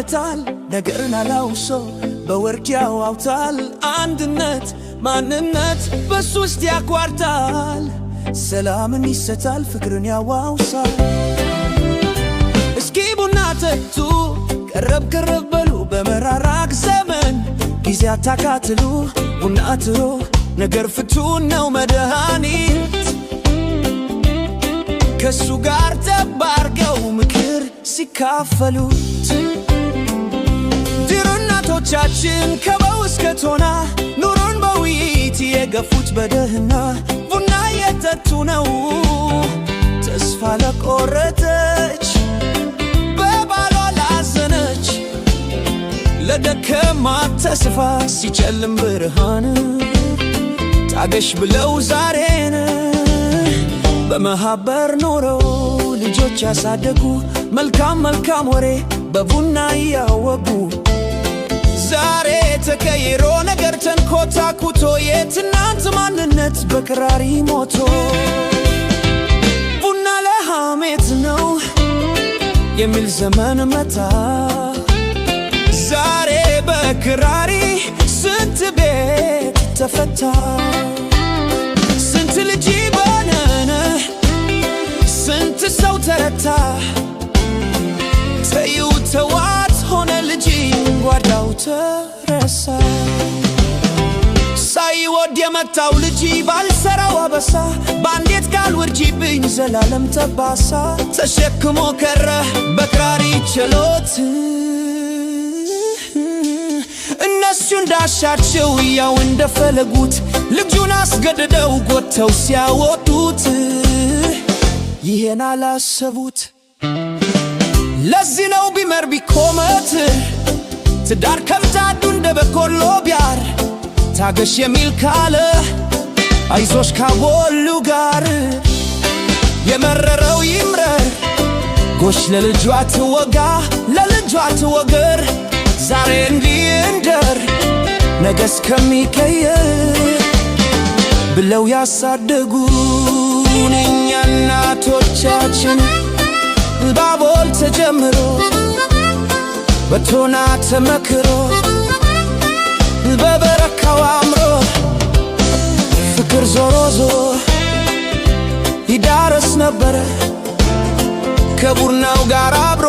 ይመታል ነገርን አላውሶ በወርቅ ያዋውታል አንድነት ማንነት በሱ ውስጥ ያቋርጣል ሰላምን ይሰጣል ፍቅርን ያዋውሳል እስኪ ቡና ጠጡ ቀረብ ቀረብ በሉ በመራራቅ ዘመን ጊዜ አታካትሉ ቡና ጥሩ ነገር ፍቱን ነው መድኃኒት ከሱ ጋር ተባርገው ምክር ሲካፈሉት ድሮ እናቶቻችን ከበው እስከ ቶና ኑሮን በውይይት የገፉት በደህና ቡና የጠጡ ነው ተስፋ ለቆረጠች በባሏ ላዘነች ለደከማት ተስፋ ሲጨልም ብርሃን ታገሽ ብለው ዛሬን በመሃበር ኖረው ልጆች ያሳደጉ መልካም መልካም ወሬ በቡና እያወጉ ዛሬ ተቀይሮ ነገር ተንኮታኩቶ የትናንት ማንነት በክራሪ ሞቶ ቡና ለሐሜት ነው የሚል ዘመን መታ ዛሬ በክራሪ ስንት ቤት ተፈታ ስንት ልጅ ባነነ ስንት ሰው ተረታ ተይው ተዋት ሆነ ልጅ ጓዳው ተረሳ ሳይወድ የመታው ልጅ ባልሰራው አበሳ ባንዴት ቃል ውርጂብኝ ዘላለም ተባሳ ተሸክሞ ከረ በክራሪ ችሎት እነሱ እንዳሻቸው ያው እንደፈለጉት ልጁን አስገድደው ጎተው ሲያወጡት ይሄን አላሰቡት ለዚህ ነው ቢመር ቢኮመት ትዳር ከምጣዱ እንደ በቆሎ ቢያር ታገሽ የሚል ካለ አይዞሽ ካቦሉ ጋር የመረረው ይምረር ጎሽ ለልጇ ትወጋ ለልጇ ትወገር ዛሬ እንዲህ እንደር ነገ እስከሚቀየር ብለው ያሳደጉን እኛ እናቶቻችን ባቦል ተጀምሮ በቶና ተመክሮ በበረካው አምሮ ፍቅር ዞሮ ዞሮ ይዳረስ ነበረ ከቡናው ጋር አብሮ